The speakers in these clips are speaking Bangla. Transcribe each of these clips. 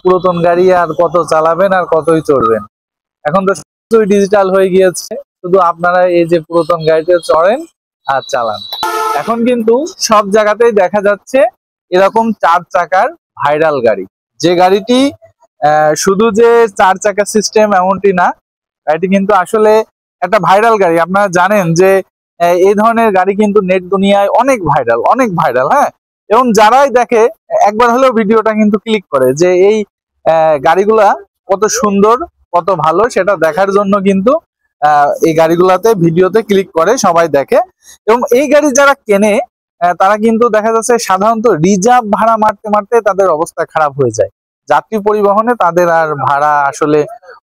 পুরাতন গাড়ি আর কত চালাবেন আর কতই চড়বেন। এখন তো সবই ডিজিটাল হয়ে গিয়েছে, শুধু আপনারা এই যে পুরাতন গাড়িতে চড়েন আর চালান। এখন কিন্তু সব জায়গাতেই দেখা যাচ্ছে এরকম 4 চাকার ভাইরাল গাড়ি। যে গাড়িটি শুধু যে 4 চাকা সিস্টেম এমনটি না, গাড়িটি কিন্তু আসলে একটা ভাইরাল গাড়ি। আপনারা জানেন যে এই ধরনের গাড়ি কিন্তু নেট দুনিয়ায় অনেক ভাইরাল, হ্যাঁ। এবং যারাই দেখে একবার হলেও ভিডিওটা কিন্তু ক্লিক করে যে এই গাড়িগুলা কত সুন্দর, কত ভালো, সেটা দেখার জন্য কিন্তু এই গাড়িগুলাতে ভিডিওতে ক্লিক করে, সবাই দেখে। এবং এই গাড়ি যারা কেনে তারা কিন্তু দেখা যাচ্ছে সাধারণত রিজার্ভ ভাড়া মারতে মারতে তাদের অবস্থা খারাপ হয়ে যায়। যাত্রী পরিবহনে তাদের আর ভাড়া আসলে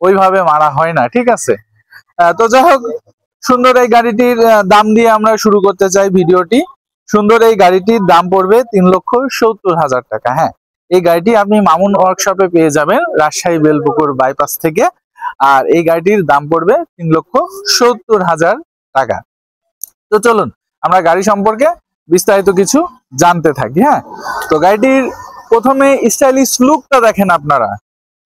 ওইভাবে মারা হয় না, ঠিক আছে। তো যাই হোক, সুন্দর এই গাড়িটির দাম দিয়ে আমরা শুরু করতে চাই ভিডিওটি। সুন্দর এই গাড়িটির দাম পড়বে 3,70,000 টাকা। হ্যাঁ, এই গাড়িটি আপনি মামুন ওয়ার্কশপে পেয়ে যাবেন রাজশাহী বেলপুকুর বাইপাস থেকে। আর এই গাড়িটির দাম পড়বে 3,70,000 টাকা। তো চলুন আমরা গাড়ি সম্পর্কে বিস্তারিত কিছু জানতে থাকি। হ্যাঁ, তো গাড়িটির প্রথমে স্টাইলিশ লুকটা দেখেন আপনারা।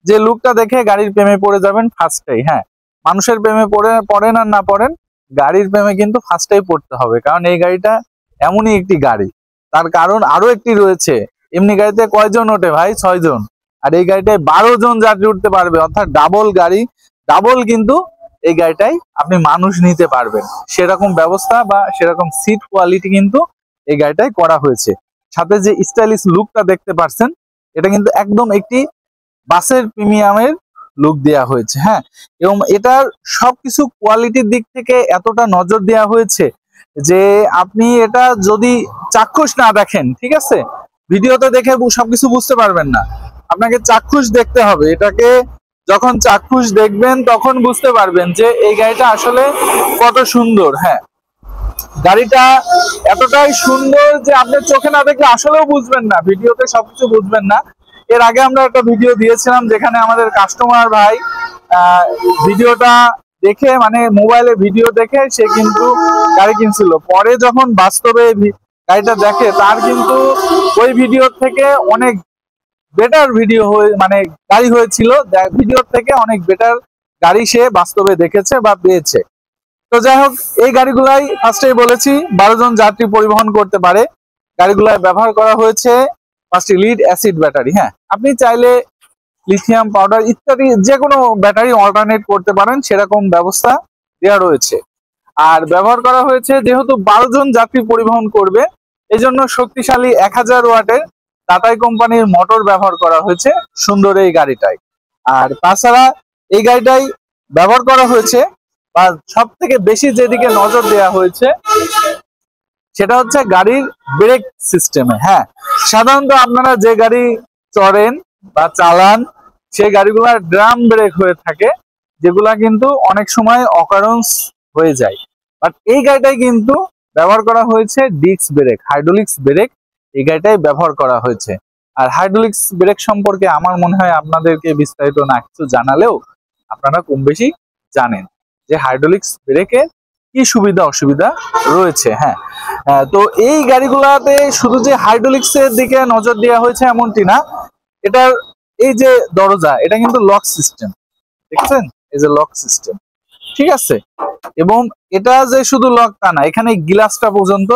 যে লুকটা দেখে গাড়ির প্রেমে পড়ে যাবেন ফার্স্টেই। হ্যাঁ, মানুষের প্রেমে পড়েন আর না পড়েন, গাড়ির প্রেমে কিন্তু ফার্স্টেই পড়তে হবে, কারণ এই গাড়িটা এমনই একটি গাড়ি। তার কারণ আরো একটি রয়েছে। এমনি গাড়িতে কয়জন ওঠে ভাই? 6 জন। আর এই গাড়িটায় 12 জন যাত্রী উঠতে পারবে, অর্থাৎ ডাবল গাড়ি। ডাবল কিন্তু এই গাড়িটাই আপনি মানুষ নিতে পারবেন, সেরকম ব্যবস্থা বা সেরকম সিট কোয়ালিটি কিন্তু এই গাড়িটাই করা হয়েছে। সাথে যে স্টাইলিশ লুকটা দেখতে পাচ্ছেন, এটা কিন্তু একদম একটি বাসের প্রিমিয়ামের লুক দেওয়া হয়েছে। হ্যাঁ, এবং এটার সবকিছু কোয়ালিটির দিক থেকে এতটা নজর দেওয়া হয়েছে যে আপনি এটা যদি চাক্ষুষ না দেখেন, ঠিক আছে, ভিডিওতে দেখে সবকিছু বুঝতে পারবেন না। আপনাকে চাক্ষুষ দেখতে হবে। এটাকে যখন চাক্ষুষ দেখবেন তখন বুঝতে পারবেন যে এই গাড়িটা আসলে কত সুন্দর। হ্যাঁ, গাড়িটা এতটাই সুন্দর যে আপনি চোখে না দেখলে আসলেও বুঝবেন না, ভিডিওতে সবকিছু বুঝবেন না। এর আগে আমরা একটা ভিডিও দিয়েছিলাম যেখানে আমাদের কাস্টমার ভাই ভিডিওটা দেখে, মানে মোবাইলে ভিডিও দেখে সে কিন্তু গাড়ি কিনছিল। পরে যখন বাস্তবে গাড়িটা দেখে, তার কিন্তু ওই ভিডিওর থেকে অনেক বেটার ভিডিও মানে গাড়ি হয়েছিল। ভিডিওর থেকে অনেক বেটার গাড়ি সে বাস্তবে দেখেছে বা পেয়েছে। তো যাই হোক, এই গাড়িগুলাই ফার্স্টেই বলেছি 12 জন যাত্রী পরিবহন করতে পারে। গাড়িগুলাই ব্যবহার করা হয়েছে 5টি লিড অ্যাসিড ব্যাটারি। হ্যাঁ, আপনি চাইলে লিথিয়াম পাউডার ইত্যাদি যে কোনো ব্যাটারি অল্টারনেট করতে পারেন, সেরকম ব্যবস্থা দেওয়া রয়েছে। আর ব্যবহার করা হয়েছে যেহেতু 12 জন যাত্রী পরিবহন করবে, এই জন্য শক্তিশালী 1000 ওয়াটের টাটাই কোম্পানির মোটর ব্যবহার করা হয়েছে সুন্দর এই গাড়িটায়। আর তাছাড়া এই গাড়িটাই ব্যবহার করা হয়েছে বা সব থেকে বেশি যেদিকে নজর দেওয়া হয়েছে সেটা হচ্ছে গাড়ির ব্রেক সিস্টেমে। হ্যাঁ, সাধারণত আপনারা যে গাড়ি চড়েন বা চালান, সেই গাড়িগুলোর ড্রাম ব্রেক হয়ে থাকে, যেগুলা কিন্তু অনেক সময় অকারেন্স হয়ে যায়। বাট এই গাড়িটাই কিন্তু ব্যবহার করা হয়েছে ডিস্ক ব্রেক, হাইড্রোলিক্স ব্রেক এই গাড়িটাই ব্যবহার করা হয়েছে। আর হাইড্রোলিক্স ব্রেক সম্পর্কে আমার মনে হয় আপনাদেরকে বিস্তারিত না কিছু জানালেও আপনারা কম বেশি জানেন যে হাইড্রোলিক্স ব্রেকের কি সুবিধা অসুবিধা রয়েছে। হ্যাঁ, তো এই গাড়িগুলাতে শুধু যে হাইড্রোলিক্স এর দিকে নজর দেওয়া হয়েছে এমনটি না, এটার এই যে দরজা, এটা কিন্তু লক সিস্টেম, দেখছেন, এই যে লক সিস্টেম, ঠিক আছে। এবং এটা যে শুধু লক তা না, এখানে গ্লাসটা পর্যন্ত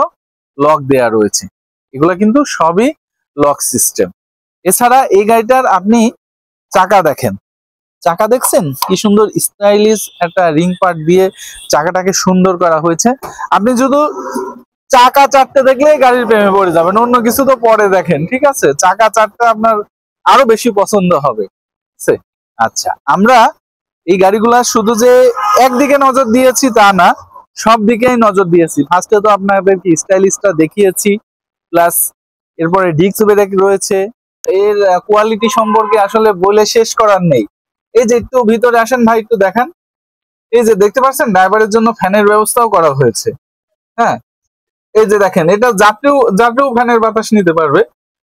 লক দেয়া রয়েছে, এগুলা কিন্তু সবই লক সিস্টেম। এছাড়া এই গাড়িটার আপনি চাকা দেখেন, চাকা দেখছেন কি সুন্দর স্টাইলিশ একটা রিং পার্ট দিয়ে চাকাটাকে সুন্দর করা হয়েছে। আপনি শুধু চাকা চারটে দেখলে গাড়ির প্রেমে পড়ে যাবেন, অন্য কিছু তো পরে দেখেন, ঠিক আছে। চাকা চারটে আপনার আরো বেশি পছন্দ হবে। আচ্ছা, আমরা এই গাড়িগুলা শুধু যে একদিকে নজর দিয়েছি তা না, সব দিকেই নজর দিয়েছি। ফার্স্টে তো আপনাদেরকে স্টাইলিশটা দেখিয়েছি, প্লাস এরপরে ডিস্ক ব্রেক রয়েছে। এর কোয়ালিটি সম্পর্কে আসলে বলে শেষ করার নেই। এই যে একটু ভিতরে আসেন ভাই, একটু দেখান। এই যে দেখতে পাচ্ছেন ড্রাইভারের জন্য ফ্যানের ব্যবস্থাও করা হয়েছে। হ্যাঁ, এই যে দেখেন, এটা যাত্রীও ফ্যানের বাতাস নিতে পারবে,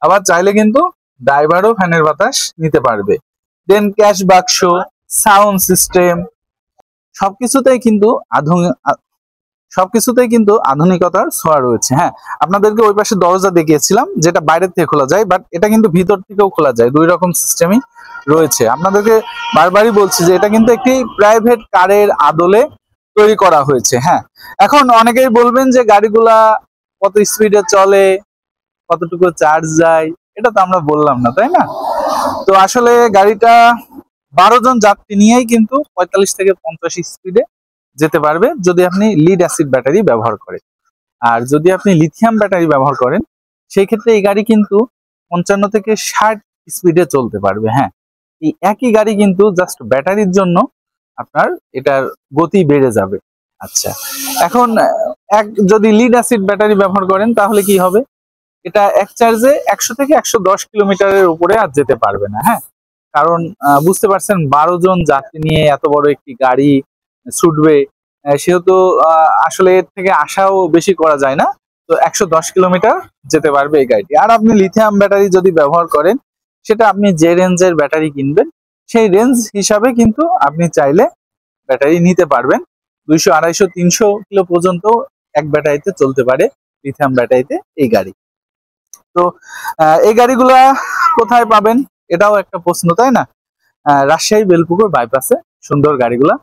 আবার চাইলে কিন্তু ড্রাইভারও ফ্যানের বাতাস নিতে পারবে। দেন ক্যাশ বাক্স, সাউন্ড সিস্টেম সবকিছুতেই কিন্তু সবকিছুতেই কিন্তু আধুনিকতার ছোঁয়া রয়েছে। হ্যাঁ, আপনাদেরকে ওই পাশে দরজা দেখিয়েছিলাম যেটা বাইরের থেকে খোলা যায়, বাট এটা কিন্তু ভিতর থেকেও খোলা যায়। দুই রকম সিস্টেমই রয়েছে। আপনাদেরকে বারবারই বলছি যে এটা কিন্তু একটি প্রাইভেট কারের আদলে তৈরি করা হয়েছে। হ্যাঁ, এখন অনেকেই বলবেন যে গাড়িগুলা কত স্পিডে চলে, কতটুকু চার্জ যায়, এটা তো আমরা বললাম না, তাই না? তো আসলে গাড়িটা 12 জন যাত্রী নিয়েই কিন্তু 45 থেকে 50 স্পিডে যেতে পারবে যদি আপনি লিড অ্যাসিড ব্যাটারি ব্যবহার করেন। আর যদি আপনি লিথিয়াম ব্যাটারি ব্যবহার করেন সেই ক্ষেত্রে এই গাড়ি কিন্তু 55 থেকে 60 স্পিডে চলতে পারবে। হ্যাঁ, এই একই গাড়ি কিন্তু জাস্ট ব্যাটারির জন্য আপনার এটার গতি বেড়ে যাবে। আচ্ছা, এখন যদি লিড অ্যাসিড ব্যাটারি ব্যবহার করেন তাহলে কি হবে? এটা এক চার্জে 100 থেকে 110 কিলোমিটারের উপরে আর যেতে পারবে না। হ্যাঁ, কারণ বুঝতে পারছেন 12 জন যাত্রী নিয়ে এত বড় একটি গাড়ি ছুটবে, সেহেতু আসলে এর থেকে আশাও বেশি করা যায় না। তো 110 কিলোমিটার যেতে পারবে এই গাড়িটি। আর আপনি লিথিয়াম ব্যাটারি যদি ব্যবহার করেন, সেটা আপনি যে রেঞ্জের ব্যাটারি কিনবেন সেই রেঞ্জ হিসাবে কিন্তু আপনি চাইলে ব্যাটারি নিতে পারবেন। 200, 250, 300 কিলো পর্যন্ত এক ব্যাটারিতে চলতে পারে লিথিয়াম ব্যাটারিতে এই গাড়ি। তো এই গাড়িগুলা কোথায় পাবেন এটাও একটা প্রশ্ন, তাই না? রাজশাহী বেলপুকুর বাইপাসে সুন্দর গাড়িগুলা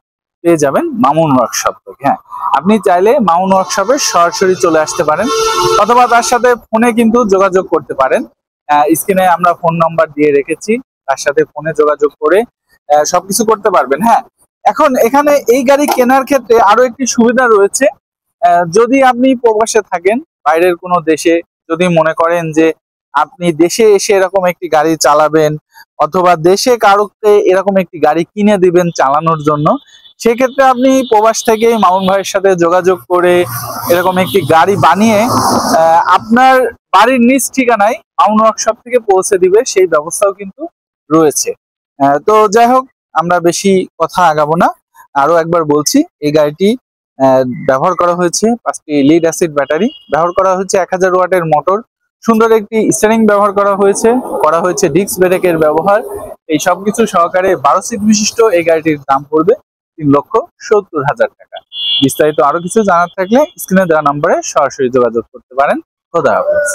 পেয়ে যাবেন মামুন ওয়ার্কশপ থেকে। হ্যাঁ, আপনি চাইলে মামুন ওয়ার্কশপে সরাসরি চলে আসতে পারেন অথবা তার সাথে ফোনে কিন্তু যোগাযোগ করতে পারেন। স্ক্রিনে আমরা ফোন নাম্বার দিয়ে রেখেছি, তার সাথে ফোনে যোগাযোগ করে সবকিছু করতে পারবেন। হ্যাঁ, এখন এখানে এই গাড়ি কেনার ক্ষেত্রে আরো একটি সুবিধা রয়েছে। যদি আপনি প্রবাসে থাকেন, বাইরের কোনো দেশে, যদি মনে করেন যে আপনি দেশে এসে এরকম একটি গাড়ি চালাবেন অথবা দেশে কারোকে এরকম একটি গাড়ি কিনে দিবেন চালানোর জন্য, সেক্ষেত্রে আপনি প্রবাস থেকে মামুন ভাইয়ের সাথে যোগাযোগ করে এরকম একটি গাড়ি বানিয়ে আপনার বাড়ির নিজ ঠিকানায় মামুন ওয়ার্কশপ থেকে পৌঁছে দিবে, সেই ব্যবস্থাও কিন্তু রয়েছে। তো যাই হোক, আমরা বেশি কথা আগাবো না, আরো একবার বলছি এই গাড়িটি ব্যবহার করা হয়েছে 5টি লিড অ্যাসিড ব্যাটারি, ব্যবহার করা হয়েছে 1000 ওয়াটের মোটর, সুন্দর একটি স্টিয়ারিং ব্যবহার করা হয়েছে ডিস্ক ব্রেকের ব্যবহার। এই সবকিছু সহকারে 12 সিট বিশিষ্ট এই গাড়িটির দাম পড়বে 3,70,000 টাকা। বিস্তারিত আরো কিছু জানার থাকলে স্ক্রিনে দেওয়া নম্বরে সরাসরি যোগাযোগ করতে পারেন। খোদা হাফেজ।